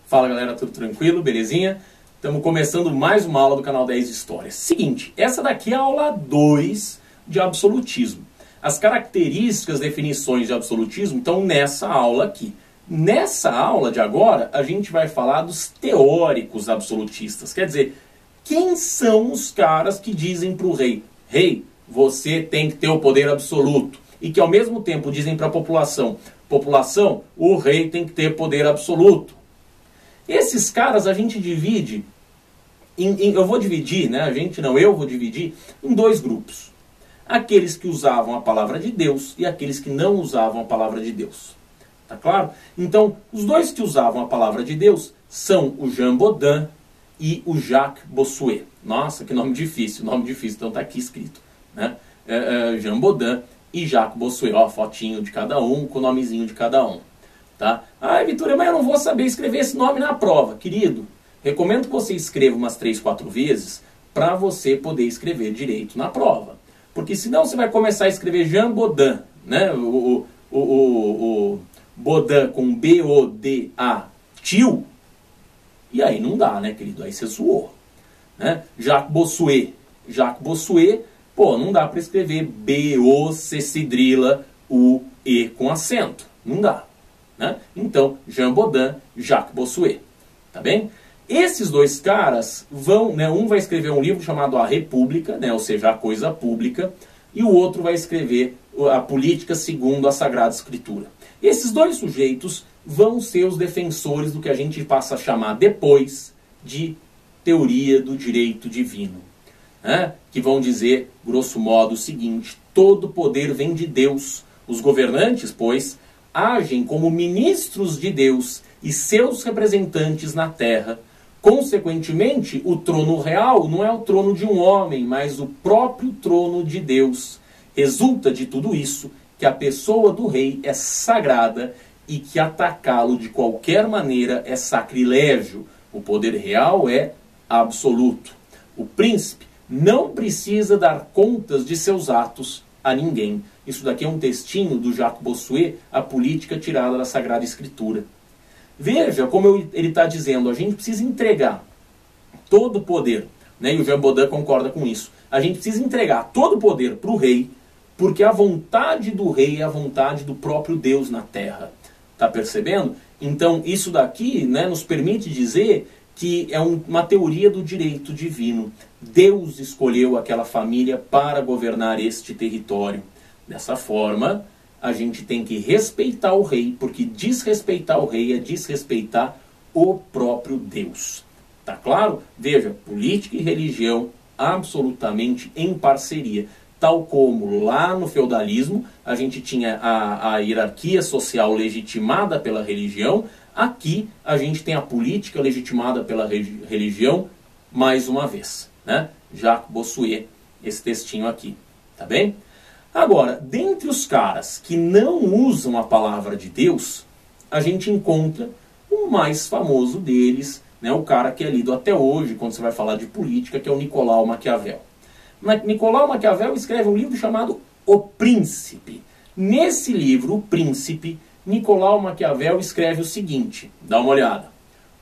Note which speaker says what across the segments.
Speaker 1: Fala galera, tudo tranquilo? Belezinha? Estamos começando mais uma aula do canal 10 de História. Seguinte, essa daqui é a aula 2 de absolutismo. As características, definições de absolutismo estão nessa aula aqui. Nessa aula de agora, a gente vai falar dos teóricos absolutistas. Quer dizer, quem são os caras que dizem para o rei: rei, você tem que ter o poder absoluto. E que ao mesmo tempo dizem para a população: população, o rei tem que ter poder absoluto. Esses caras a gente divide, eu vou dividir em dois grupos. Aqueles que usavam a palavra de Deus e aqueles que não usavam a palavra de Deus. Tá claro? Então, os dois que usavam a palavra de Deus são o Jean Bodin e o Jacques Bossuet. Nossa, que nome difícil, então tá aqui escrito, né? Jean Bodin e Jacques Bossuet, ó, fotinho de cada um, com o nomezinho de cada um. Tá? Ah, Vitória, mas eu não vou saber escrever esse nome na prova. Querido, recomendo que você escreva umas 3, 4 vezes para você poder escrever direito na prova. Porque senão você vai começar a escrever Jean Bodin, né? O Bodin com B-O-D-A, tio, e aí não dá, né, querido? Aí você zoou. Né? Jacques Bossuet, pô, não dá para escrever B-O-C-C-U-E com acento. Não dá. Né? Então, Jean Bodin, Jacques Bossuet. Tá bem? Esses dois caras vão, né, um vai escrever um livro chamado A República, né, ou seja, a coisa pública, e o outro vai escrever a política segundo a Sagrada Escritura. Esses dois sujeitos vão ser os defensores do que a gente passa a chamar depois de teoria do direito divino. Né? Que vão dizer, grosso modo, o seguinte: todo poder vem de Deus. Os governantes, pois, agem como ministros de Deus e seus representantes na terra. Consequentemente, o trono real não é o trono de um homem, mas o próprio trono de Deus. Resulta de tudo isso que a pessoa do rei é sagrada e que atacá-lo de qualquer maneira é sacrilégio. O poder real é absoluto. O príncipe não precisa dar contas de seus atos a ninguém. Isso daqui é um textinho do Jacques Bossuet, A Política tirada da Sagrada Escritura. Veja como ele está dizendo: a gente precisa entregar todo o poder, né? E o Jean Bodin concorda com isso. A gente precisa entregar todo o poder para o rei, porque a vontade do rei é a vontade do próprio Deus na terra. Está percebendo? Então isso daqui, né, nos permite dizer que é uma teoria do direito divino. Deus escolheu aquela família para governar este território. Dessa forma, a gente tem que respeitar o rei, porque desrespeitar o rei é desrespeitar o próprio Deus. Tá claro? Veja, política e religião absolutamente em parceria. Tal como lá no feudalismo a gente tinha a hierarquia social legitimada pela religião, aqui a gente tem a política legitimada pela religião mais uma vez. Né? Jacques Bossuet, esse textinho aqui. Tá bem? Agora, dentre os caras que não usam a palavra de Deus, a gente encontra o mais famoso deles, né, o cara que é lido até hoje, quando você vai falar de política, que é o Nicolau Maquiavel. Nicolau Maquiavel escreve um livro chamado O Príncipe. Nesse livro, O Príncipe, Nicolau Maquiavel escreve o seguinte, dá uma olhada.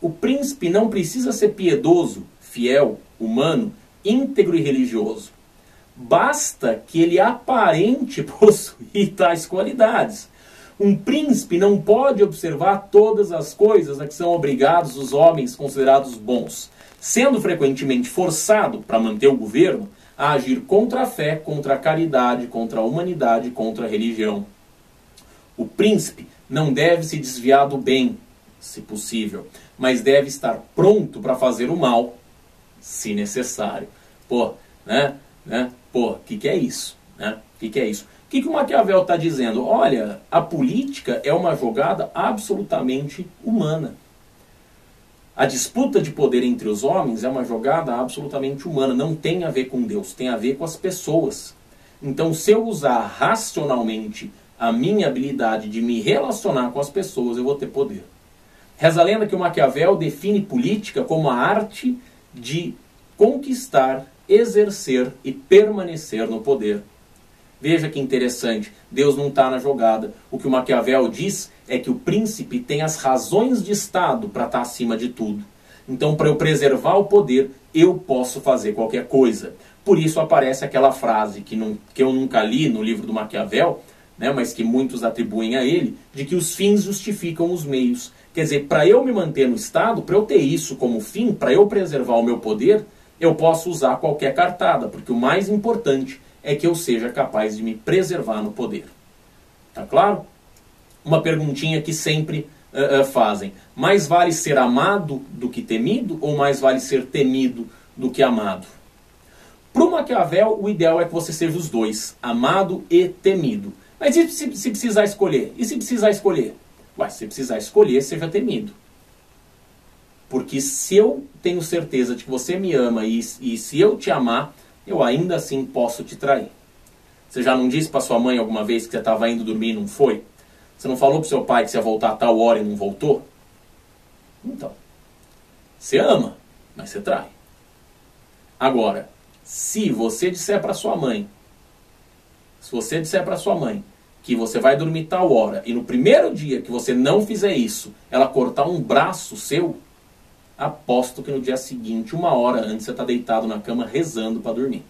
Speaker 1: O príncipe não precisa ser piedoso, fiel, humano, íntegro e religioso. Basta que ele aparente possuir tais qualidades. Um príncipe não pode observar todas as coisas a que são obrigados os homens considerados bons, sendo frequentemente forçado, para manter o governo, a agir contra a fé, contra a caridade, contra a humanidade, contra a religião. O príncipe não deve se desviar do bem, se possível, mas deve estar pronto para fazer o mal, se necessário. Pô, né? Pô, o que é isso? Né? Que é isso? O que o Maquiavel está dizendo? Olha, a política é uma jogada absolutamente humana. A disputa de poder entre os homens é uma jogada absolutamente humana. Não tem a ver com Deus, tem a ver com as pessoas. Então, se eu usar racionalmente a minha habilidade de me relacionar com as pessoas, eu vou ter poder. Reza a lenda que o Maquiavel define política como a arte de conquistar, exercer e permanecer no poder. Veja que interessante, Deus não está na jogada. O que o Maquiavel diz é que o príncipe tem as razões de Estado para estar acima de tudo. Então, para eu preservar o poder, eu posso fazer qualquer coisa. Por isso aparece aquela frase que eu nunca li no livro do Maquiavel, né, mas que muitos atribuem a ele, de que os fins justificam os meios. Quer dizer, para eu me manter no Estado, para eu ter isso como fim, para eu preservar o meu poder, eu posso usar qualquer cartada, porque o mais importante é que eu seja capaz de me preservar no poder. Tá claro? Uma perguntinha que sempre fazem. Mais vale ser amado do que temido, ou mais vale ser temido do que amado? Para o Maquiavel, o ideal é que você seja os dois, amado e temido. Mas e se precisar escolher? E se precisar escolher? Ué, se precisar escolher, seja temido. Porque se eu tenho certeza de que você me ama e se eu te amar, eu ainda assim posso te trair. Você já não disse para sua mãe alguma vez que você estava indo dormir e não foi? Você não falou para o seu pai que você ia voltar a tal hora e não voltou? Então, você ama, mas você trai. Agora, se você disser para sua mãe, que você vai dormir tal hora e no primeiro dia que você não fizer isso, ela cortar um braço seu, aposto que no dia seguinte, 1 hora antes, você está deitado na cama rezando para dormir.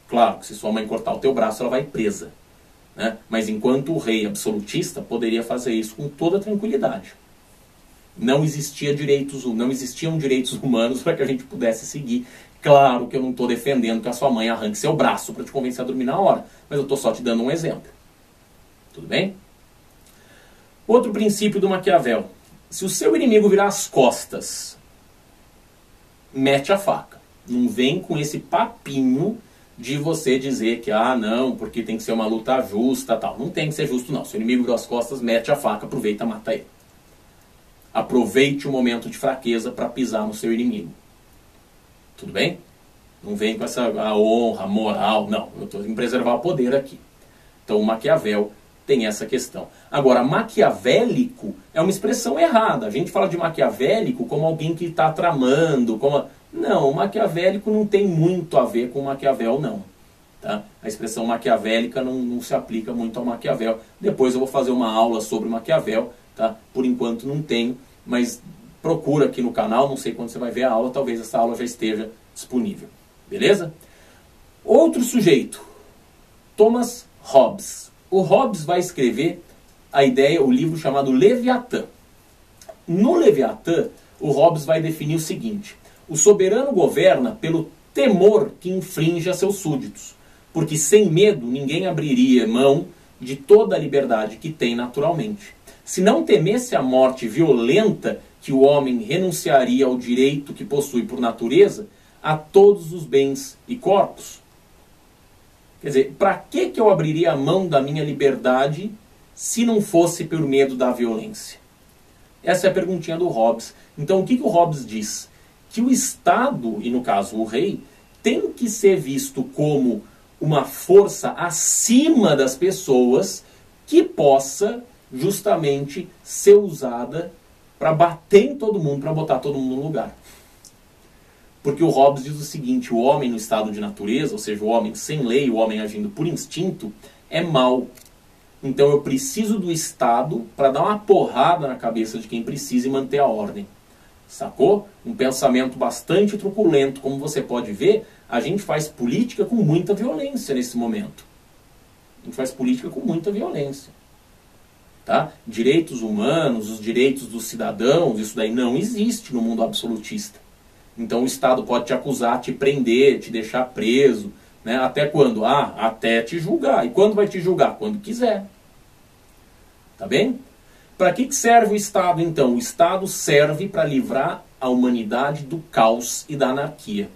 Speaker 1: Claro que se sua mãe cortar o teu braço, ela vai presa. Né? Mas enquanto o rei absolutista poderia fazer isso com toda tranquilidade. Não existiam direitos humanos para que a gente pudesse seguir. Claro que eu não estou defendendo que a sua mãe arranque seu braço para te convencer a dormir na hora, mas eu estou só te dando um exemplo. Tudo bem? Outro princípio do Maquiavel. Se o seu inimigo virar as costas, mete a faca. Não vem com esse papinho de você dizer que, não, porque tem que ser uma luta justa, tal. Não tem que ser justo, não. Se o inimigo virou as costas, mete a faca, aproveita e mata ele. Aproveite o momento de fraqueza para pisar no seu inimigo. Tudo bem? Não vem com essa honra, moral, não. Eu estou em preservar o poder aqui. Então o Maquiavel tem essa questão. Agora, maquiavélico é uma expressão errada. A gente fala de maquiavélico como alguém que está tramando, Não, o maquiavélico não tem muito a ver com Maquiavel, não. Tá? A expressão maquiavélica não se aplica muito ao Maquiavel. Depois eu vou fazer uma aula sobre Maquiavel. Tá? Por enquanto não tenho, mas procura aqui no canal, não sei quando você vai ver a aula, talvez essa aula já esteja disponível. Beleza? Outro sujeito, Thomas Hobbes. O Hobbes vai escrever o livro chamado Leviatã. No Leviatã, o Hobbes vai definir o seguinte: o soberano governa pelo temor que inflige a seus súditos, porque sem medo ninguém abriria mão de toda a liberdade que tem naturalmente. Se não temesse a morte violenta, que o homem renunciaria ao direito que possui por natureza a todos os bens e corpos. Quer dizer, para que eu abriria a mão da minha liberdade se não fosse por medo da violência? Essa é a perguntinha do Hobbes. Então o que o Hobbes diz? Que o Estado, e no caso o rei, tem que ser visto como uma força acima das pessoas que possa justamente ser usada para bater em todo mundo, para botar todo mundo no lugar. Porque o Hobbes diz o seguinte: o homem no estado de natureza, ou seja, o homem sem lei, o homem agindo por instinto, é mau. Então eu preciso do Estado para dar uma porrada na cabeça de quem precisa e manter a ordem. Sacou? Um pensamento bastante truculento. Como você pode ver, a gente faz política com muita violência nesse momento. A gente faz política com muita violência. Tá? Direitos humanos, os direitos dos cidadãos, isso daí não existe no mundo absolutista. Então o Estado pode te acusar, te prender, te deixar preso. Né? Até quando? Até te julgar. E quando vai te julgar? Quando quiser. Tá bem? Para que serve o Estado, então? O Estado serve para livrar a humanidade do caos e da anarquia.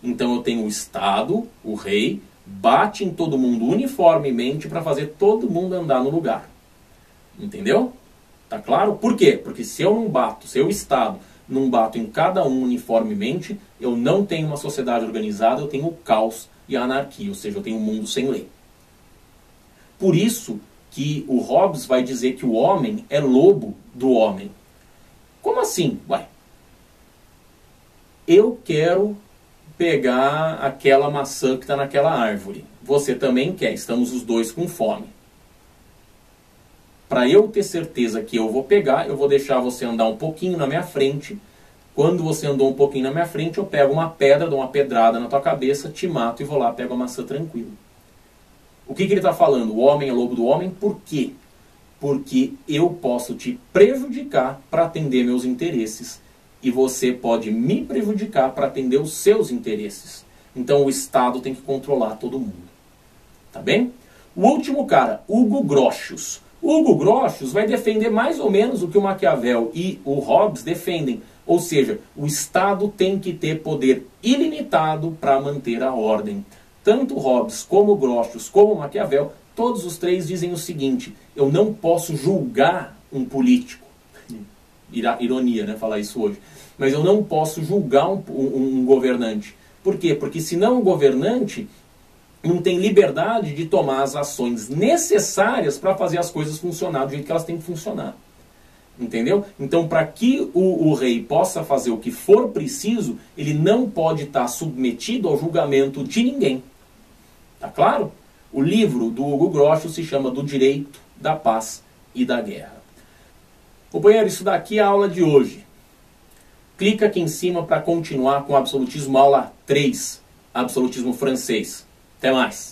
Speaker 1: Então eu tenho o Estado, o rei, bate em todo mundo uniformemente para fazer todo mundo andar no lugar. Entendeu? Tá claro? Por quê? Porque se eu não bato, se eu, Estado, não bato em cada um uniformemente, eu não tenho uma sociedade organizada, eu tenho o caos e a anarquia, ou seja, eu tenho um mundo sem lei. Por isso que o Hobbes vai dizer que o homem é lobo do homem. Como assim? Eu quero pegar aquela maçã que está naquela árvore. Você também quer, estamos os dois com fome. Para eu ter certeza que eu vou pegar, eu vou deixar você andar um pouquinho na minha frente. Quando você andou um pouquinho na minha frente, eu pego uma pedra, dou uma pedrada na tua cabeça, te mato e vou lá, pego a maçã tranquilo. O que ele está falando? O homem é lobo do homem, por quê? Porque eu posso te prejudicar para atender meus interesses. E você pode me prejudicar para atender os seus interesses. Então o Estado tem que controlar todo mundo. Tá bem? O último cara, Hugo Grotius. O Hugo Grotius vai defender mais ou menos o que o Maquiavel e o Hobbes defendem. Ou seja, o Estado tem que ter poder ilimitado para manter a ordem. Tanto Hobbes como Grotius como Maquiavel, todos os três dizem o seguinte: eu não posso julgar um político. Ironia, né, falar isso hoje. Mas eu não posso julgar um governante. Por quê? Porque senão o governante não tem liberdade de tomar as ações necessárias para fazer as coisas funcionar do jeito que elas têm que funcionar. Entendeu? Então, para que o rei possa fazer o que for preciso, ele não pode estar submetido ao julgamento de ninguém. Tá claro? O livro do Hugo Grotius se chama Do Direito, da Paz e da Guerra. Companheiro, isso daqui é a aula de hoje. Clica aqui em cima para continuar com o absolutismo aula 3, absolutismo francês. Até mais!